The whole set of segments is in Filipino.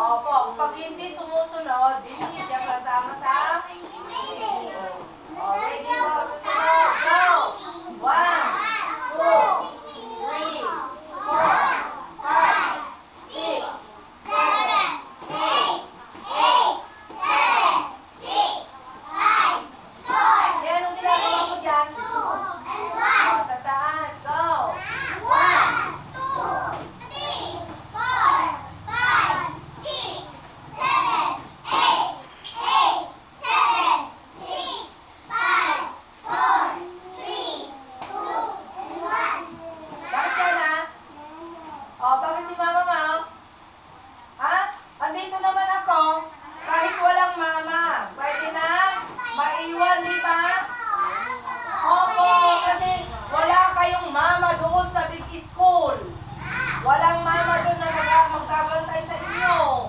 Opo, pag hindi sumusunod, hindi siya kasama sa video. Ready po, susunod. Go! 1, 2, 3, 4, 5, 6, 7, 8, 8, 7, 6, 5, 4, 3, 2, 1. Yan ang ginagawa ko dyan. Sa taas, go! 1, 2, 3, 4, 5, 6, 7, 8, 8, 7, 6, 5, 4, 3, 2, 1. Bakit siya na? O, bakit si Mama Mau? Ha? Andito naman ako. Kahit walang mama. Pwede na? Maiwan, di ba? Opo, kasi wala kayong mama doon sa big school. Walang mama doon na magbabantay sa inyo.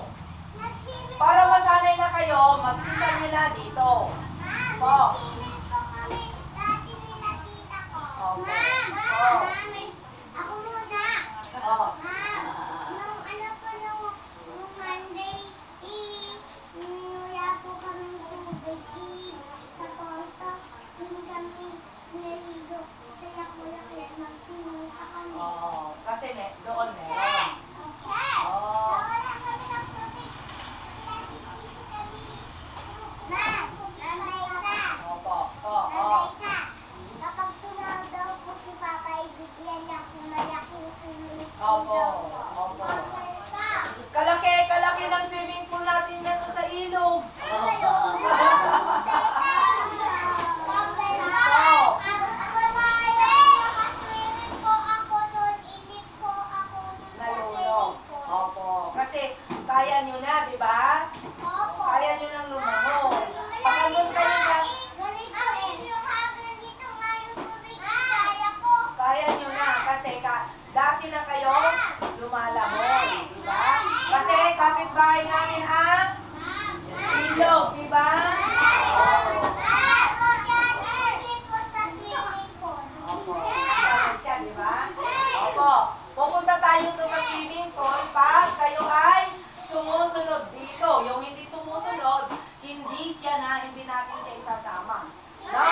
Para masanay na kayo, mag-isa nyo na dito. Po. Ako muna. Oh. Nung ano po nung Monday, inuya po kami tubig sa poso. Doon kami naligo. Kaya kuya mag-swimming pa kami. Oh, kasi doon meron. Oh. Wala kami ng tubig. Kaya kami. Ma, isa. Opo. ilog, di ba? Opo. Siya, di ba? Opo. Pupunta tayo to sa swimming pool pag kayo ay sumusunod dito. Yung hindi sumusunod, hindi natin siya isasama. No?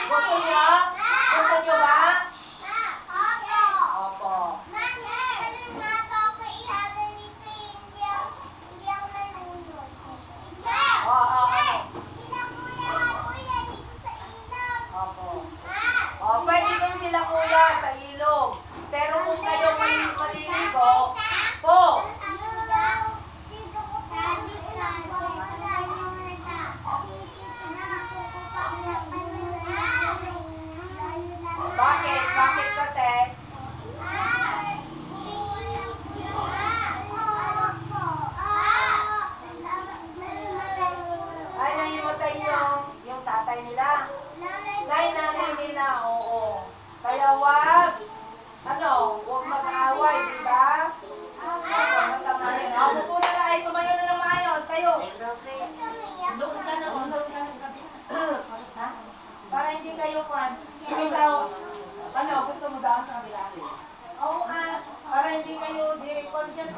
Gusto niyo? Gusto niyo ba? Opo. Oo, Opo. O, pwede din sila kuya sa ilog. Pero kung kayo maliligo, po. Bakit? Bakit kasi? Ay, nangimatay yung tatay nila. Nanay nila, oo. Kaya wag mag-away, di ba? Opo, masama yun. O, upo na lang, ay tumayo na ng maayos, tayo. Doon ka na sa sabi. Ha? Para hindi kayo ikaw, gusto mo daw sa kabila? Oo, para hindi kayo dirikon dyan,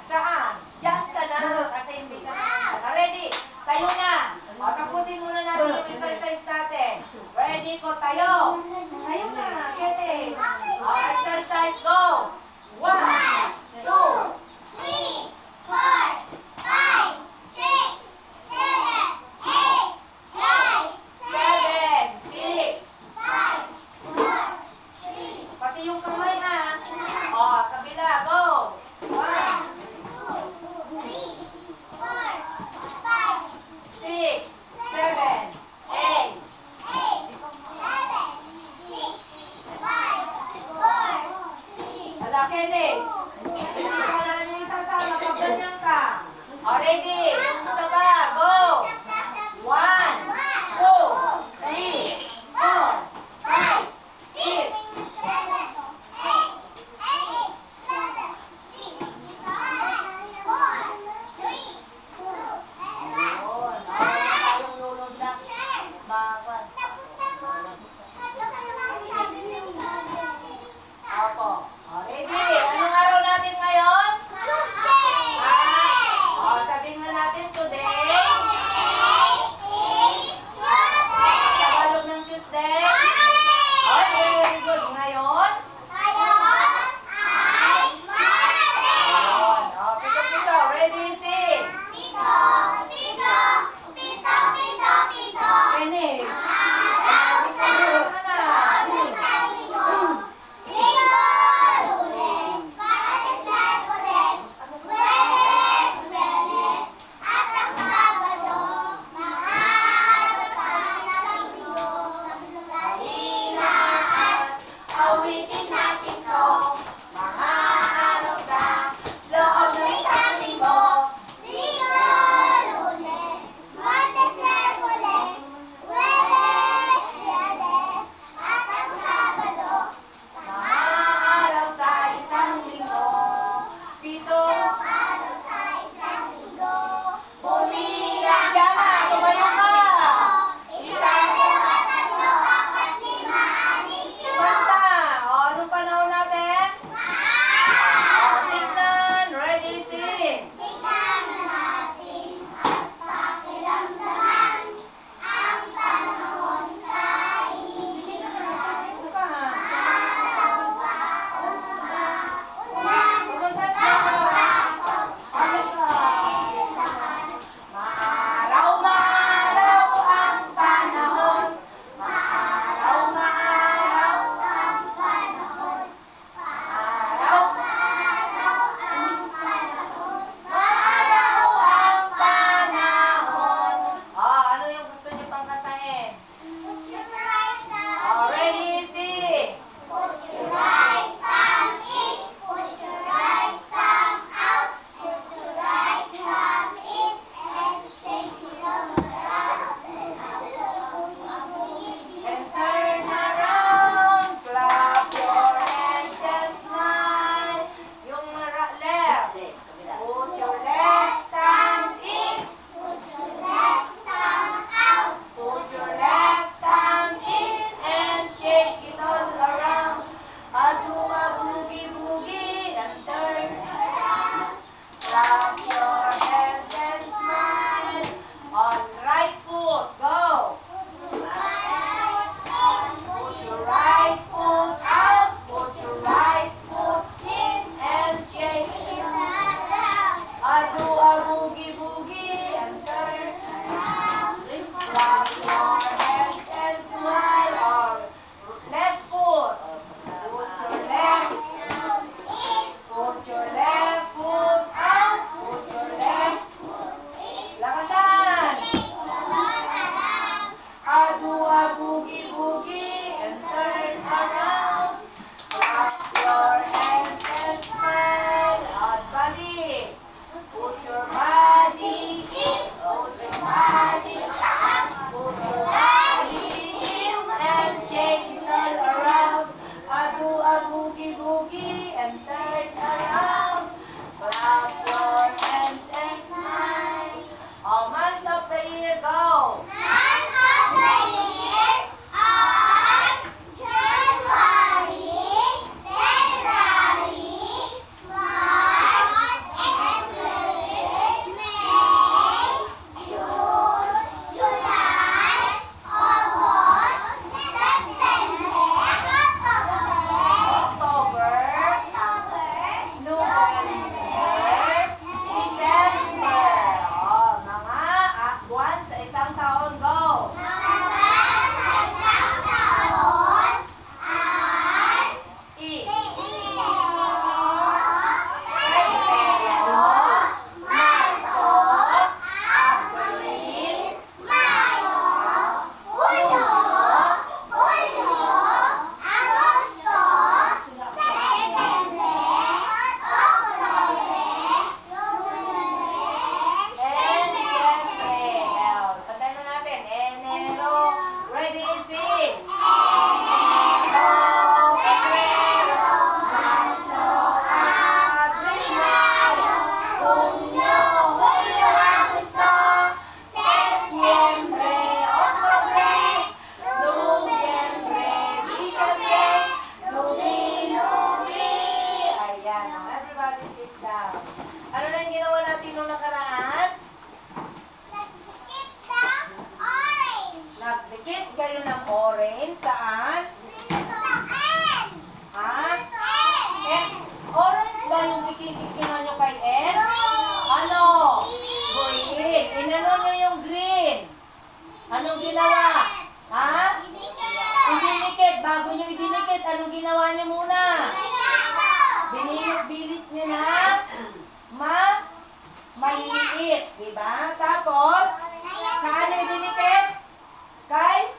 Saan? Diyan ka na, kasi hindi ka na. Ready? Tayo na. O, tapusin muna natin yung exercise natin. Ready? boogie boogie and turn around. Clap your hands and smile on left foot. Put your left foot out. Put your left foot in. Lakasan. Do a boogie boogie and turn around. Clap your hands and smile. Odd body. Put your body in. Put your body out. Put your body in and shake it all around. Do a boogie boogie and turn around. Clap your hands and smile. All months of the year go. Months of the year are January, February, March, April, May, June, July, August, September, October, November, December. Mga buwan sa isang taon go. I. Kantahin na natin. Enero. Ready, sing. Ayan. Everybody sit down. Ano na yung ginawa natin nung nakaraan? Nagdikit kayo ng orange. Saan? Ha? Eh, orange ba yung ikikinan nyo kay Ed? Ano? Green. Inano nyo yung green? Anong ginawa? Ha? Idinikit. Bago nyo idinikit, anong ginawa nyo muna? Bilit nyo na maliliit. Diba? Tapos, saan nyo idinikit? Kay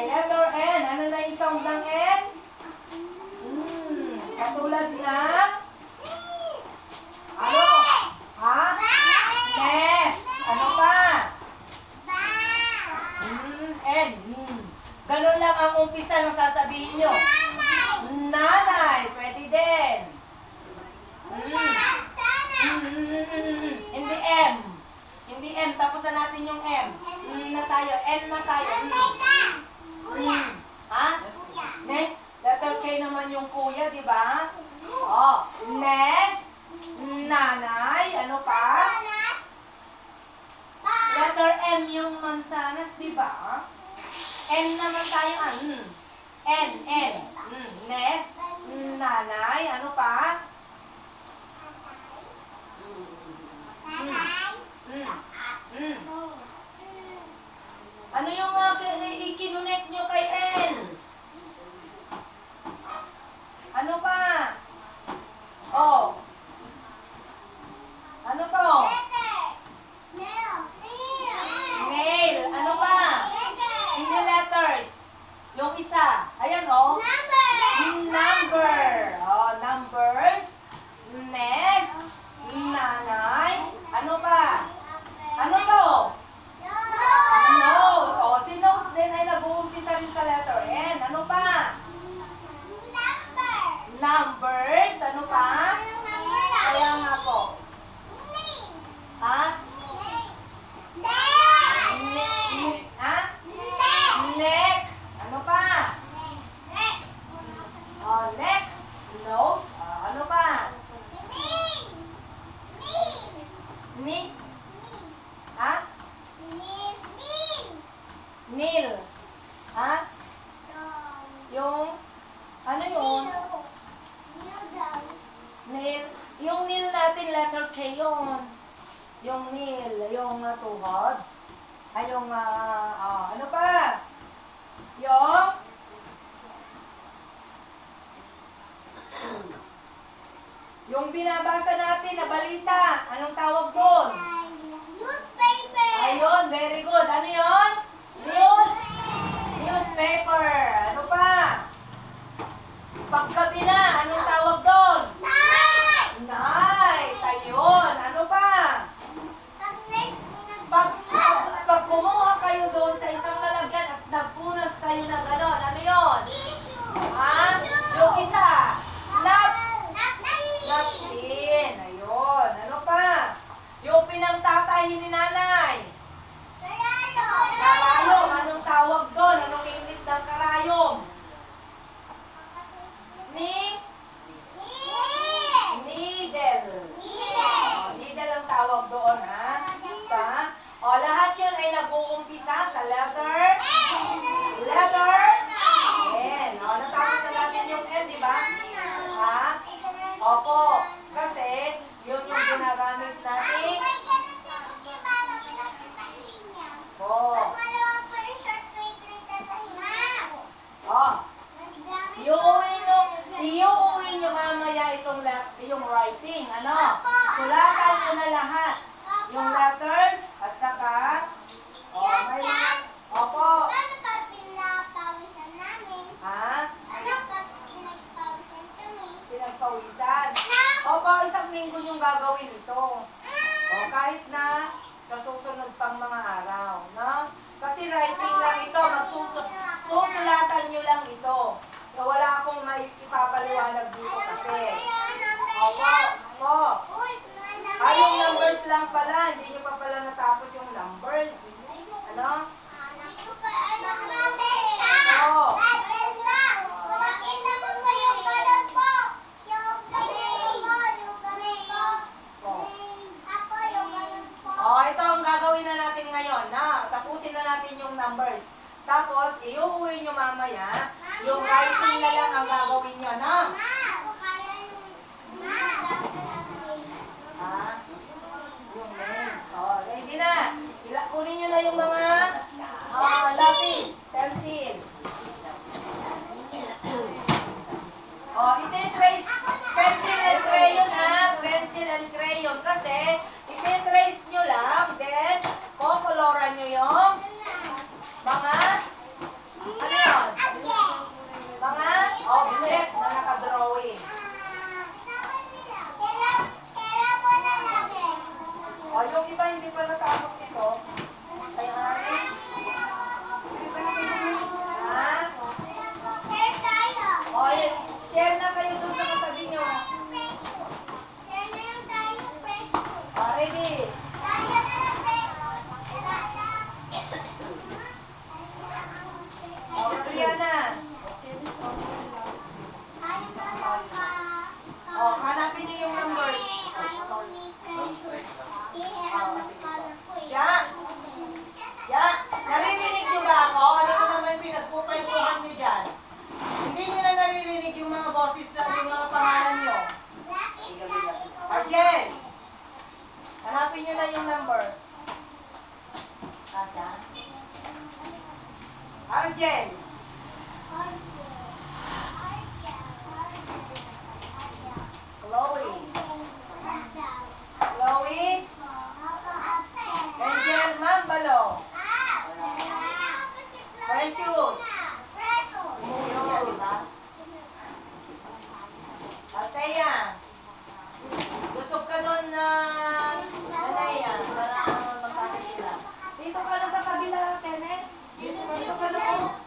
letter N. Ano na yung sound ng N? Katulad ng ano? Ha? Nest. Ano pa? N. Ganun lang ang umpisa ng sasabihin nyo. Nanay. Pwede din. Hindi M. Hindi M. Tapusan natin yung M. Na tayo. N na tayo. Ha? Ne? Letter K naman yung kuya, di ba? Oh, nest, nanay, ano pa? Letter M yung mansanas, di ba? N naman tayo, N. Nest, nanay, ano pa? Ano yung ikinunet nyo kay N? Ano pa? Oh. Ano to? Nail. Ano pa? Hindi letters. Yung isa. Ayan oh. Number. Oh, numbers. Nest. Nanay. Ano pa? Ano to? Nose. Oh, si nose din ay nag-uumpisa rin sa letter N. Ano pa? Numbers. Ano pa? Kaya nga po. Ha? Ha? Neck. Ano pa? Oh, neck. Nose. Ano pa? Knee. Ha? Nail. Ha? Yung, ano yun? Nail. Yung nail natin, letter K yun. Yung kneel, yung tuhod. Ay, yung, ano pa? Yung, yung binabasa natin na balita. Anong tawag doon? Newspaper. Ayun, very good. Ano yun? Newspaper. Ano pa? Paggabi na, anong tawag doon? Night. Ayun. Ano pa? Pag kumuha kayo doon sa isang lalagyan at nagpunas kayo na gano'n, ano yun? Ha? Yung isa. Napkin. Ayun. Ano pa? Yung pinangtatahi ni nanay. Karayom. Anong tawag doon? Anong English ng karayom? Needle. Needle ang tawag doon, ha? Lahat yun ay nag-uumpisa sa letter N. Natapos na natin yung N, di ba? Ha? Opo. Kasi, yun yung ginagamit natin. Oh. Iuuwi nyo mamaya yung writing. Ano? Sulatan nyo na lahat. Yung letters at saka may mga opo. Ha? Pinagpawisan. Opo, isang linggo yung gagawin ito. Kahit na sa susunod pang mga araw, no? Kasi writing lang ito, susulatan nyo lang ito. Wala akong may ipapaliwanag dito kasi. Opo. Ay, yung numbers lang pala. Hindi nyo pa pala natapos yung numbers. Ano? Oo. Ito ang gagawin na natin ngayon. Tapusin na natin yung numbers. Tapos, iuuwi nyo mamaya. Yung writing na lang ang gagawin nyo, no? Yung names. Ready na. Kunin nyo na yung mga lapis, pencil. Ite-trace pencil and crayon, ha? Pencil and crayon. Kasi, ite-trace nyo lang, then, kukoloran nyo yung mga, ano yun? Mga object na nakadrawing. Yung iba hindi pa natapos ito. Kaya aris. Share na kayo dun sa katabi nyo. Ready? Kaya na. Hanapin niyo yung numbers. Yan. Naririnig niyo ba ako? Ano ko naman pinagpupaytuhan niyo dyan? Hindi niyo na naririnig yung mga boses sa yung mga pangalan niyo. Arjen! Hanapin niyo na yung number. Kasha? Arjen! Chloe. Angel Mambalo. Precious. Umuwi siya, di ba? Althea. Gusog ka doon na Althea para magkakit sila. Dito ka na sa kabila, Kenneth. Dito ka na po.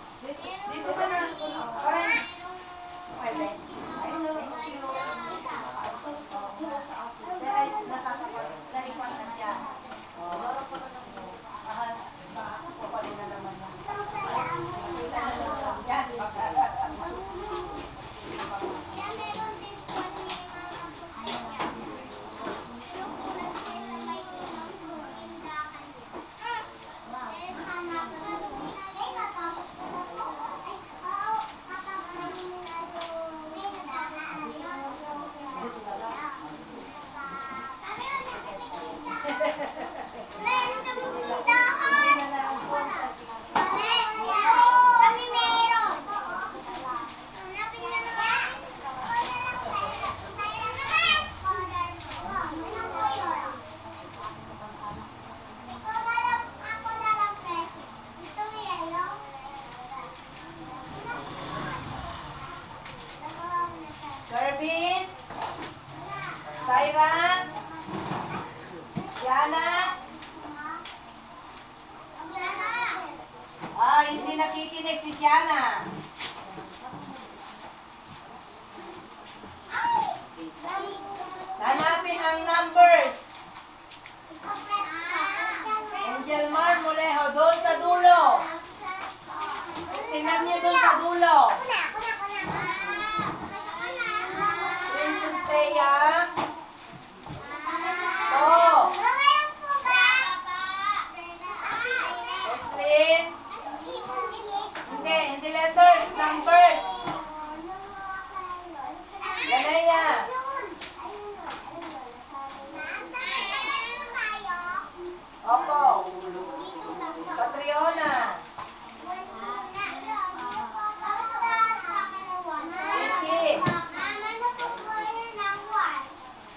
Meron kami tindahan. Hindi na lang po sa Kami meron. Hanapin niyo naman. Mayroon naman. Ako na lang, Fred. Gusto mo yellow? Kervin, Syran, Yana. Hindi nakikinig si Siana. Hanapin ang numbers. Angel Mar Molejo, doon sa dulo. Tingnan niyo doon sa dulo. Princess Thea. Oh, Eslin. Hindi letters, numbers. Yanaya. Opo. Catriona. Vicky.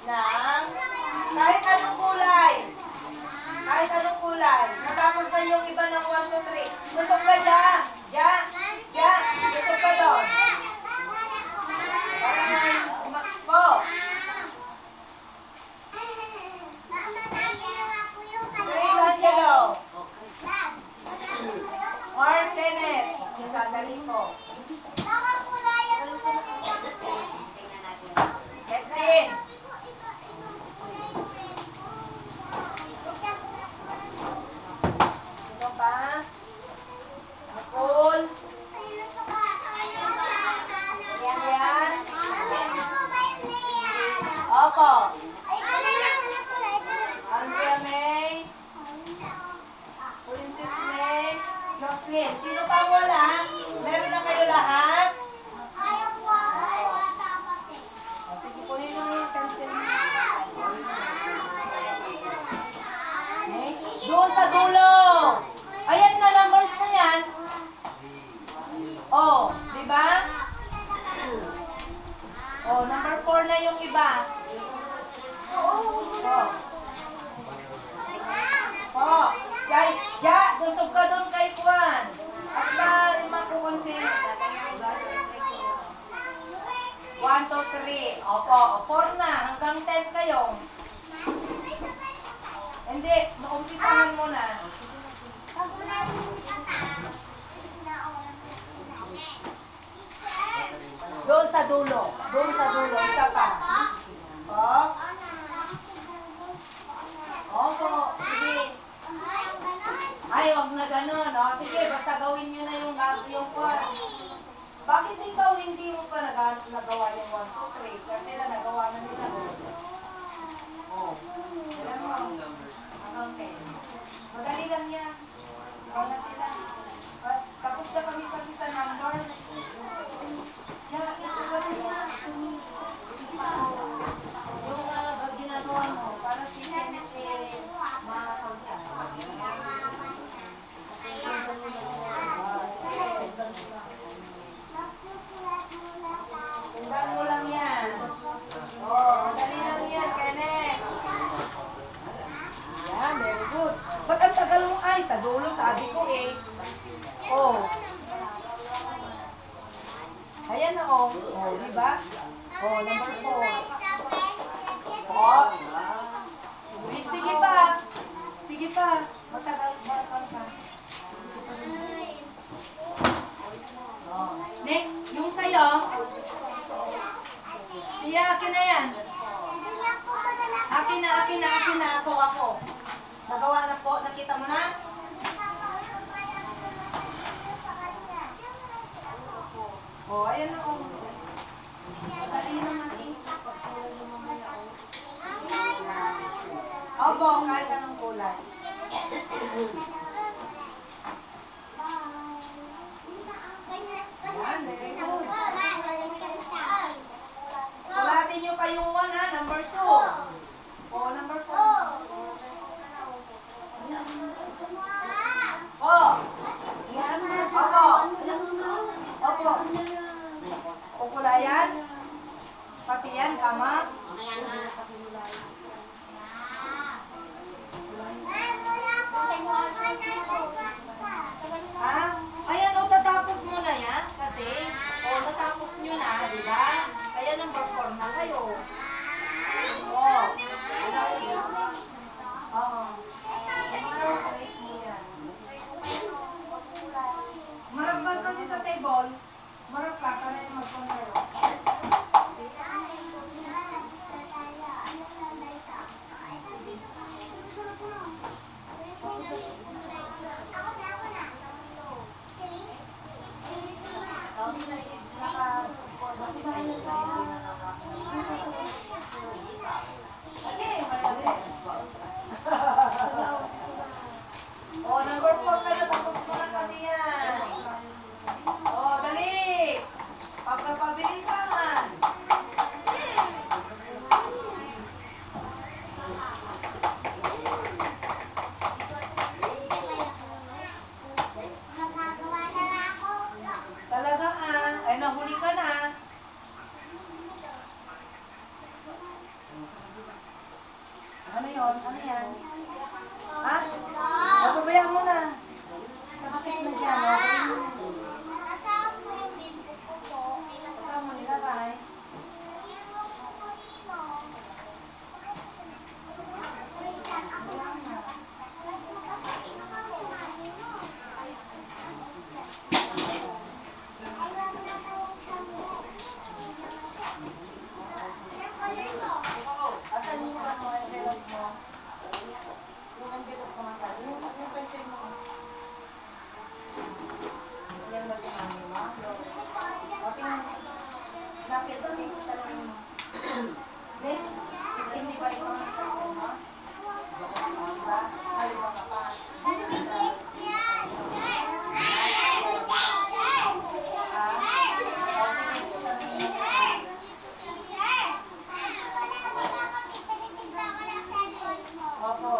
Nang kahit anong kulay. Kahit anong kulay. Natapos na yung iba ng 1, 2, 3. Busog ka dyan. Dyan. Dyan. Busog ka doon. Po. Grace Angelo. Mark Kenneth. Yung sandali ko. Kathleen. Sino pa? Nicole. Yan. Opo. Andrea May. Princess May. Jocelyn. Sino pa wala? Meron na kayo lahat? O, sige, kunin mo yung pencil mo. Okay. Doon sa dulo. Ayan na, numbers na yan. Oh, di ba? Oh, number 4 na yung iba. Oh. Oh, yay, ja, busog ka doon kay Juan. At ba, makukonsin? 1, 2, 3. Opo, 4 na. Hanggang 10 kayo. Hindi, maumpisahan mo na. Doon sa dulo. Doon sa dulo. Isa pa. Oh. Opo, sige. Ay, huwag na ganun. O, sige, basta gawin nyo na yung kwan. Bakit ikaw hindi mo pa nagawa yung 1, 2, 3? Kasi na nagawa na nila. Oh. Alam mo, hanggang 10. Madali lang yan. Ikaw na sila. Tapos na kami kasi sa numbers. Diyan, isa ka rin na. Yung ginagawa mo, para si Kenneth makakaw siya. Tundang mo lang yan. Oh, madali lang yan, Kenneth. Yan, very good. Ba't ang tagal mo ay? Sa dulo, sabi ko eh. Oh. Ayan na oh. Oh, di ba? Oh, number 4. Oh. Sige pa. Sige pa. Matagal pa. Oh. Nick, yung sa'yo. Siya, akin na yan. Akin na. Ako. Nagawa na po. Nakita mo na? Oh, ayan na oh. Dali naman eh. Opo, kahit anong kulay. Yan, very good. Sulatin nyo pa yung 1 ha, number 2. O, number 4. yan. Ha? Papabayaan mo na. Nakakit na dyan. Nasaan po yung bimbo ko po? Saan mo nilagay? Asan yung envelope mo? Yung envelope mo nasa? Yung pencil mo. Yan ba si mami mo? O, tingnan mo. Bakit? Tanongin mo. Babe, hindi ba ikaw ang cellphone mo? Diba? Haliwa ka pa. Opo.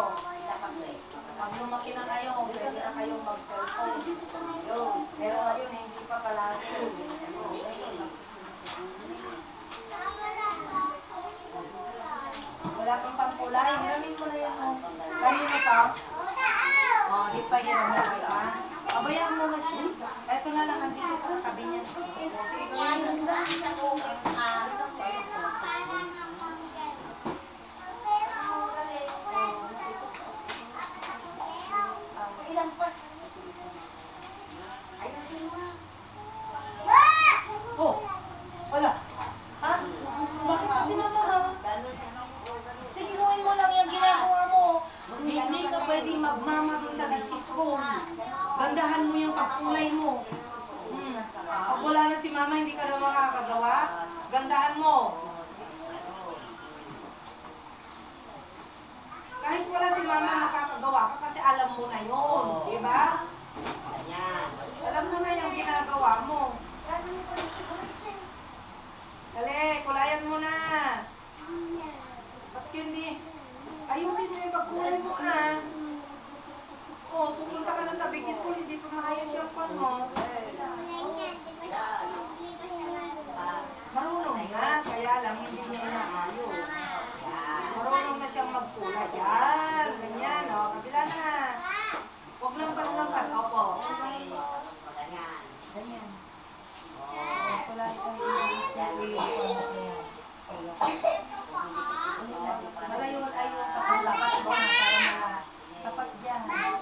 Pag lumaki na kayo, pwede na kayong mag-cellphone. Pero ngayon, hindi pa palagi. Wala kang pangkulay. Hiramin mo na yan. Kanina pa. Di pa yan ang nalay pa. Abayaan mo na siya. Eto na lang ang dito sa tabi niya. Ilan pa? Oh, wala. Ha? Bakit kasi mama ha? Sige, gawin mo lang yung ginagawa mo. Hindi ka pwedeng magmamagin sa nag-school. Gandahan mo yung pagkulay mo. Pag wala na si mama, hindi ka na makakagawa. Gandahan mo. Kahit wala si mama, makakagawa ka kasi alam mo na yun. Diba? Alam mo na yung ginagawa mo. Dali, kulayan mo na. Ba't hindi? Ayusin mo yung pagkulay mo na. Oh, pupunta ka na sa big school, hindi pa maayos yung pan mo. Marunong na, kaya lang hindi niya inaayos. Marunong na siyang magkulay. Yan, ganyan, o. Kabila na. Huwag lampas-lampas. Opo. Ganyan. Kulay ko malayon ay yung tapos lakas ba na para mga tapat dyan. Ay,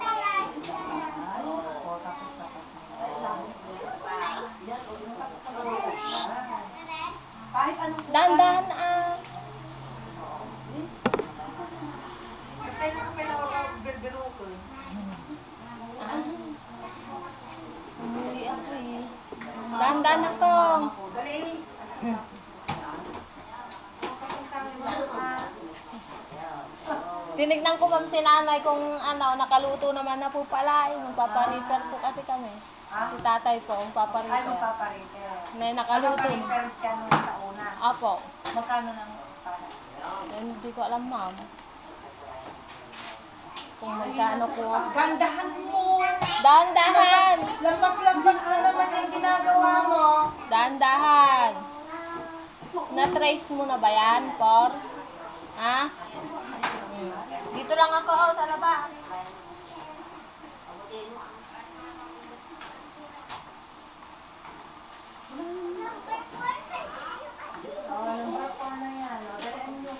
o, tapos tapat na. Kahit anong kulay. Dandan Kaya na kapay na ako berbero ko. Hindi ako eh. Dandan ako. Dali. Tinignan ko ma'am si nanay kung nakaluto naman na po pala. Magpaparepair po kasi kami. Si tatay po, Ay, magpaparepair. magpaparepair. Nakaluto. Nakaparepair siya nung sa una. Apo. Magkano nang para? Hindi ko alam ma'am. Kung magkano po. Gandahan mo! Dahan-dahan! Lampas-lampas na naman yung ginagawa mo. Dahan-dahan! Na-trace mo na ba yan, Por? Ha? Dito lang ako, sa labas. Number 4 na yan. Dalian nyo.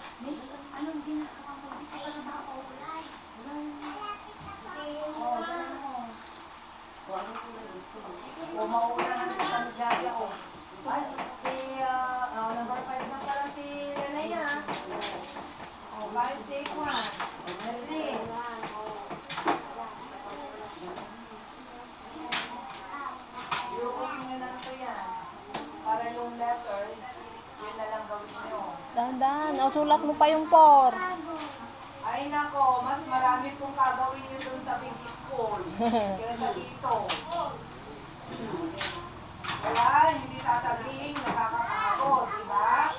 Anong ginagawa mo? Dito ka na ba ako? Mauna na ng Santiago ko. Ay, si, number 5 na pala si Lenaya. Bakit si Juan? Merlin. Iuukin nyo lang ito yan. Para yung letters, yun na lang gawin nyo. Dahan-dahan. O, sulat mo pa yung Por. Ay nako, mas marami pong gagawin nyo dun sa big school. Kaysa dito. Wala, hindi sasabihin, nakakapagod, di ba?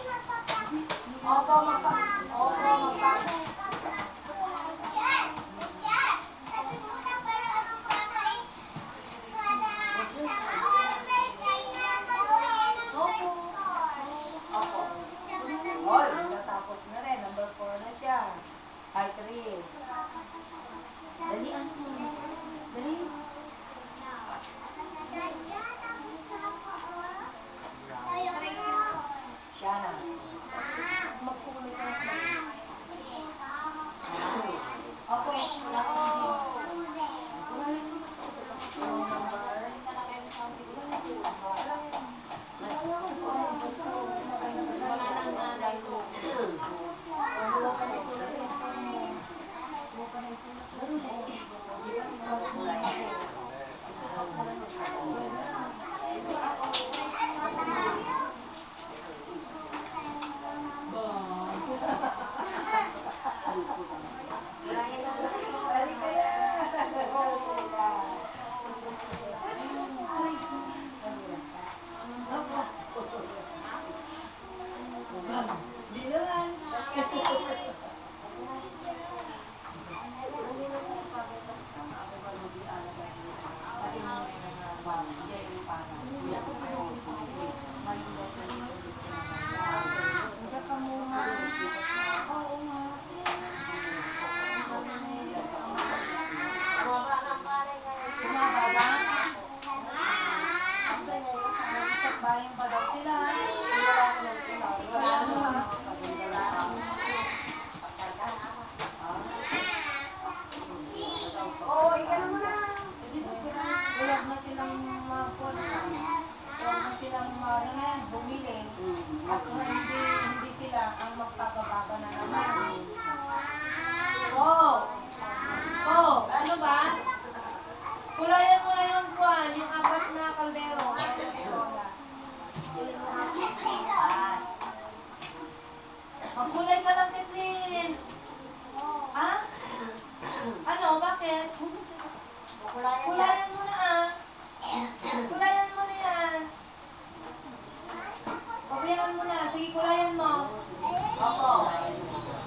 Opo, magpa... Opo. Opo. Oh, natapos na rin. Number 4 na siya. Ay, 3. Bayang pa daw sila. Oo, ikaw naman na. Wala na silang wala na silang bumili. At kung hindi sila ang magpapababa na naman. Oh! Oh! Ano ba? Kulayan mo na yung buwan, yung apat na kaldero. Magkulay ka lang, Kathleen. Ha? Ano? Bakit? Kulayan mo na ah. Kulayan mo na yan. Pabrihan mo na. Sige, kulayan mo. Opo.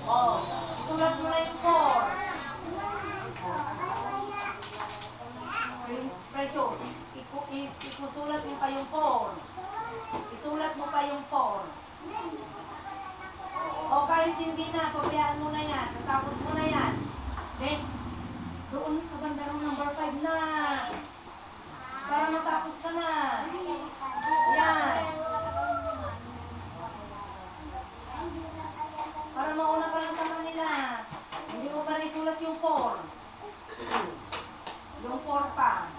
Oh. Isulat mo na yung 4. Precious. Ikusulat mo pa yung 4. Isulat mo pa yung 4. O kahit hindi na, pabayaan mo na yan. Natapos mo na yan. Then, doon sa bandarong number 5 na. Para matapos ka na. Yan. Para mauna ka lang sa kanila. Hindi mo pa isulat yung 4. Yung 4 pa.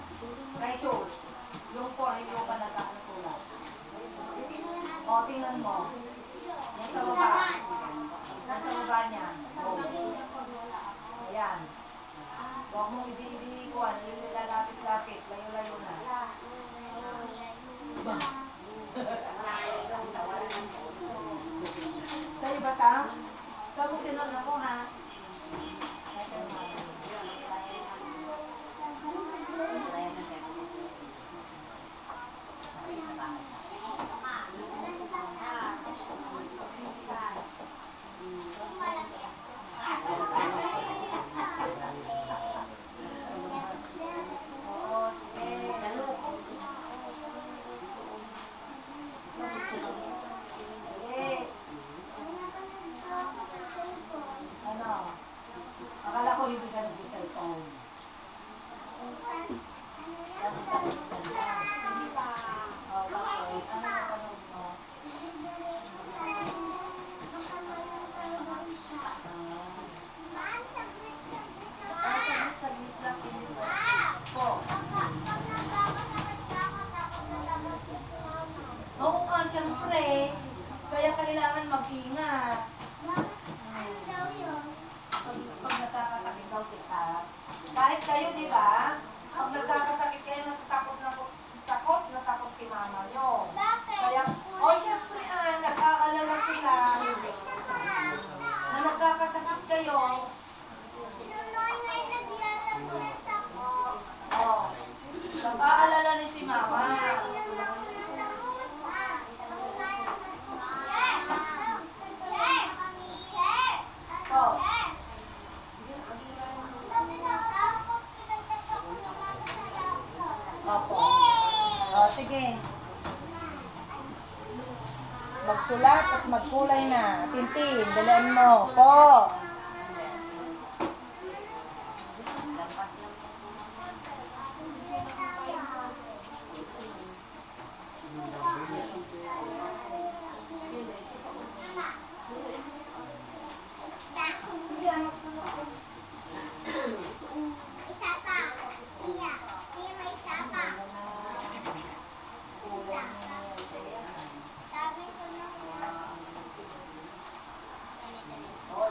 Precious. Yung 4, hindi mo pa nagkakasulat. O, tingnan mo. Nasa baba. Nasa baba niya. O. Ayan. Huwag mong ibili-bilikuan. Ilalapit-lapit. Layo-layo na. Ba? Sa iba ka? Sabutin lang ako ha. Ano? Akala ko hindi ka nag-cellphone. Hindi pa. Oh, bakit? Ano napanood mo? Saglit lang. Po. Oo nga, siyempre. Kaya kailangan mag-ingat. Pag nagkakasakit daw si Kat. Kahit kayo, di ba? Pag nagkakasakit kayo, takot na takot si mama nyo. Kaya, siyempre nag-aalala sila na nagkakasakit kayo. Nag-aalala ni si mama. Opo. Sige. Magsulat at magkulay na. Tintin, dalaan mo. Po. Sige, anak, sunod. Isa pa. Iya. Iya, may isa pa. Isa. Sabi ko na. Oh,